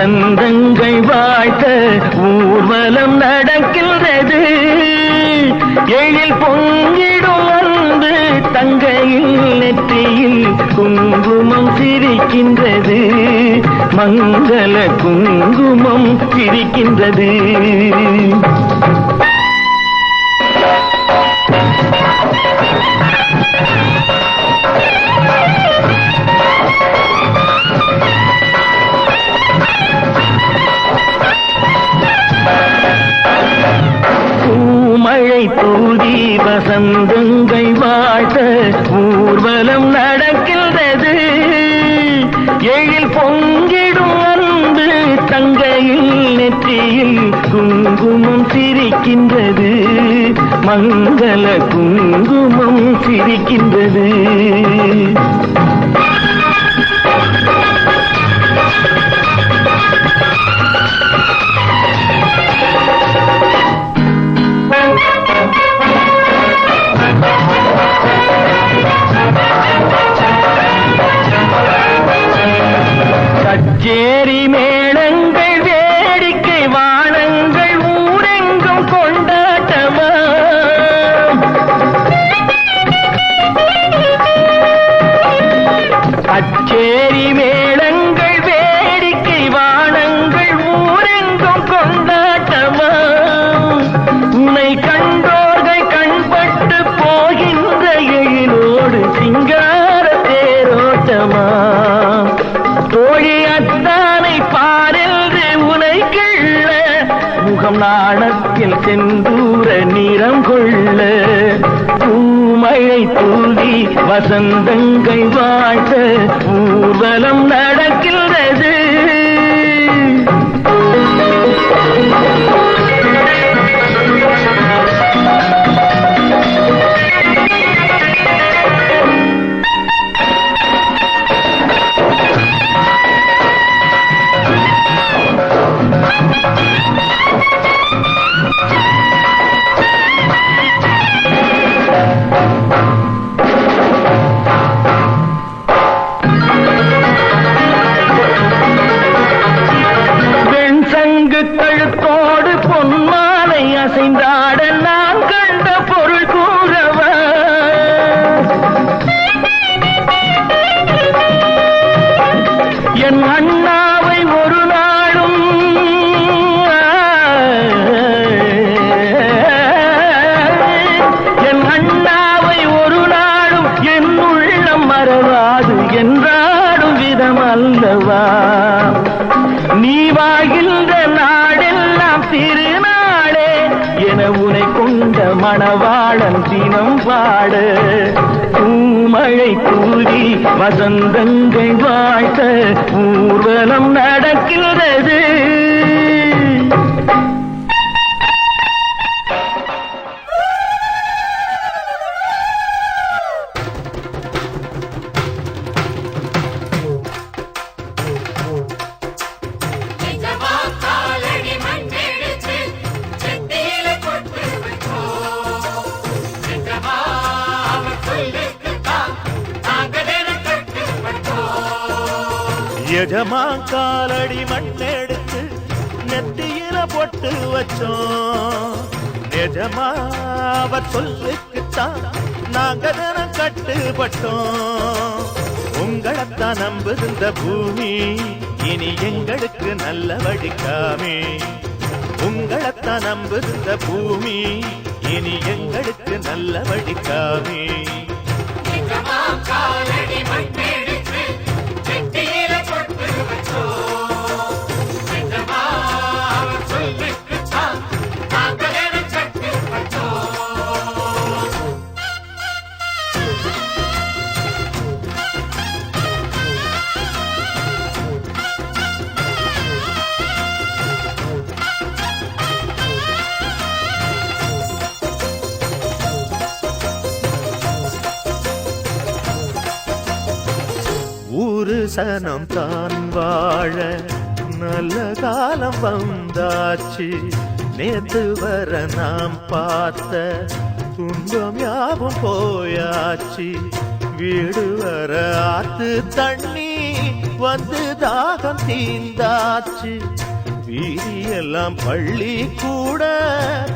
வசந்தங்கள் வாழ்த்த ஊர்வலம் நடக்கின்றது. எழில் பொங்கிடும் அன்பு தங்கையில் நெற்றியில் குங்குமம் சிரிக்கின்றது. மங்கள குங்குமம் சிரிக்கின்றது. மழை தூதி வசந்தங்கள் வாழ்த்த ஊர்வலம் நடக்கின்றது. எழில் பொங்கிடும் அன்பு தங்கையில் நெற்றியில் குங்குமம் சிரிக்கின்றது. மங்கள குங்குமம் சிரிக்கின்றது. கச்சேரி மேளங்கள் வேடிக்கை வானங்கள் ஊரெங்கும் கொண்டாட்டமா. கச்சேரி மேளங்கள் வேடிக்கை வானங்கள் ஊரெங்கும் கொண்டாட்டமா. உன்னை கண்டோர்கள் கண்பட்டு போகின்ற எழிலோடு சிங்கார தேரோட்டமா. தோழி அத்தானை பாரென்று உனை கிள்ள முகம் நாணத்தில் செந்தூர நிறம் கொள்ள. பூமழை தூவி வசந்தங்கள் வாழ்த்த ஊர்வலம் நடக்கின்றது. கழுத்தோடு பொன்மாலை அசைந்தாட நான் கண்ட பொருள் கூறவா. என் அண்ணாவை ஒரு நாளும் என் அண்ணாவை ஒரு நாளும் என் உள்ளம் மறவாது என்றாடும் விதம் அல்லவா. நீ வாழ்கின்ற நாடெல்லாம் திருநாளே என உனை கொண்ட மணவாளன் தினம் பாட. பூமழை தூவி வசந்தங்கள் வாழ்த்த ஊர்வலம் நடக்கின்றது. எஜமா காலடி மண்ணெடுத்து நெத்தியில பொட்டு வச்சோம். நிஜமா அவர் சொல்லுக்குத்தான் நாங்க தினம் கட்டுப்பட்டோம். உங்களைத்தான் நம்புகின்ற பூமி இனி எங்களுக்கு நல்ல வழிக்காமே. உங்களைத்தான் நம்புகின்ற பூமி இனி எங்களுக்கு நல்ல வழிக்காமே. ஊரு சனம் தான் வாழ நல்ல காலம் வந்தாச்சு. நேத்து வர நாம் பார்த்த துன்பம் யாவும் போயாச்சு. வீடு வர ஆத்து தண்ணி வந்து தாகம் தீந்தாச்சு. வீதியெல்லாம் பள்ளி கூட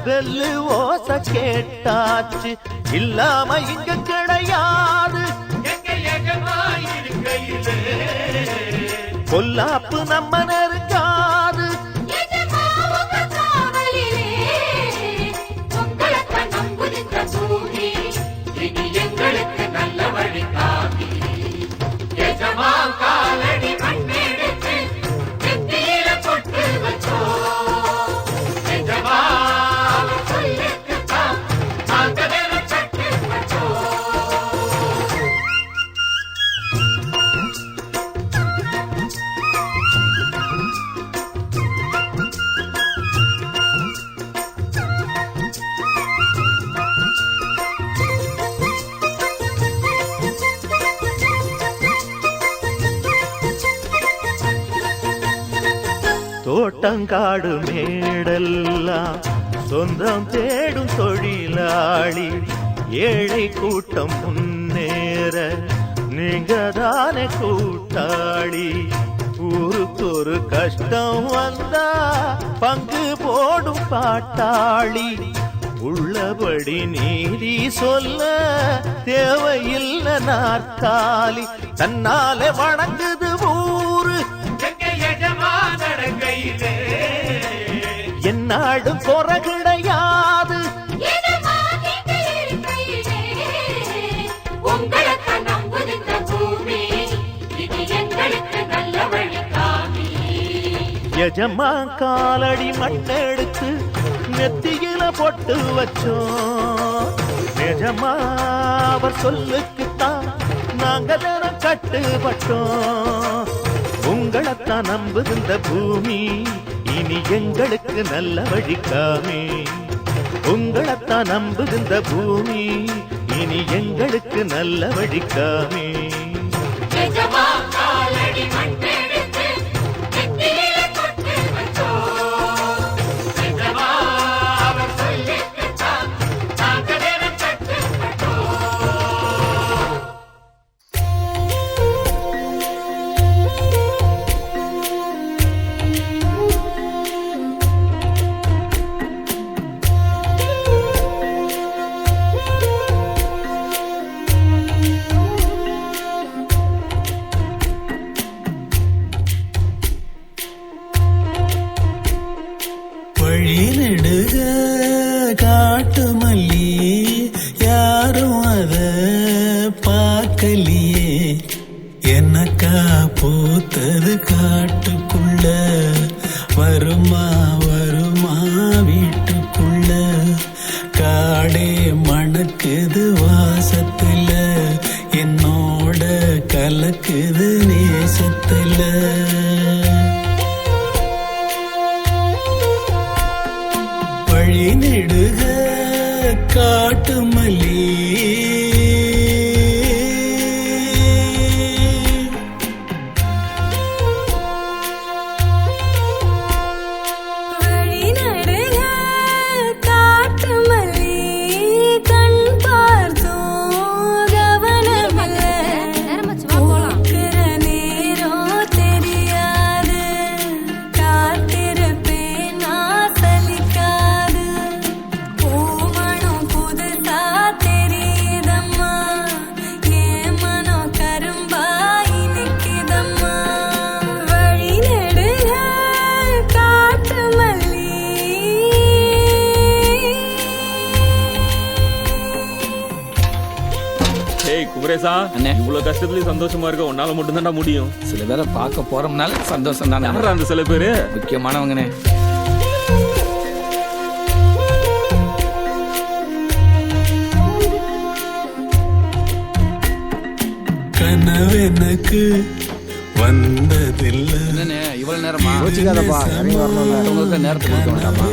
பெல்லு ஓச கேட்டாச்சு. இல்லாம இங்க கிடையாது பொல்லாப்பு நம்ம நெருங்காது. தோட்டங்காடு மேடெல்லாம் சொந்தம் தேடும் தொழிலாளி. ஏழை கூட்டம் முன்னேற நீங்க தானே கூட்டாளி. ஊருக்கு ஒரு கஷ்டம் வந்தா பங்கு போடும் பாட்டாளி. உள்ளபடி நீதி சொல்ல தேவையில்லை நாற்காலி. தன்னாலே வணங்குது ஊரு என்னாடும் குறை கிடையாது. எஜமா காலடி மண்ணெடுத்து நெத்தியில பொட்டு வச்சோம். நிஜமா அவர் சொல்லுக்குத்தான் நாங்க தினம் கட்டுப்பட்டோம். உங்களைத்தான் நம்புகின்ற பூமி இனி எங்களுக்கு நல்ல வழிக்காமே. உங்களைத்தான் நம்புகின்ற பூமி இனி எங்களுக்கு நல்ல வழிக்காமே. வழிநெடுக காட்டு மல்லி யாரும் அத பார்க்கலையே. என்னக்கா பூத்தது காட்டுக்குள்ள வருமா வருமா வீட்டுக்குள்ள. காடே மணக்குது வாசத்துல என்னோட கலக்குது நேசத்துல. வழிநெடுக காட்டு மல்லி குமரேசா, இவ்வளவு கஷ்டத்துலயும் சந்தோஷமா இருக்க உன்னால மட்டும்தான்டா முடியும். சில பேரை பார்க்க போறோம்னால சந்தோஷம் தானே. யாரா அந்த சில பேரு? முக்கியமானவங்கனே. கனவெனக்கு வந்ததில்லை. என்னண்ணே இவ்வளவு நேரமா? யோசிக்காதப்பா, நேரத்துக்கு கொடுக்க வேண்டாமா?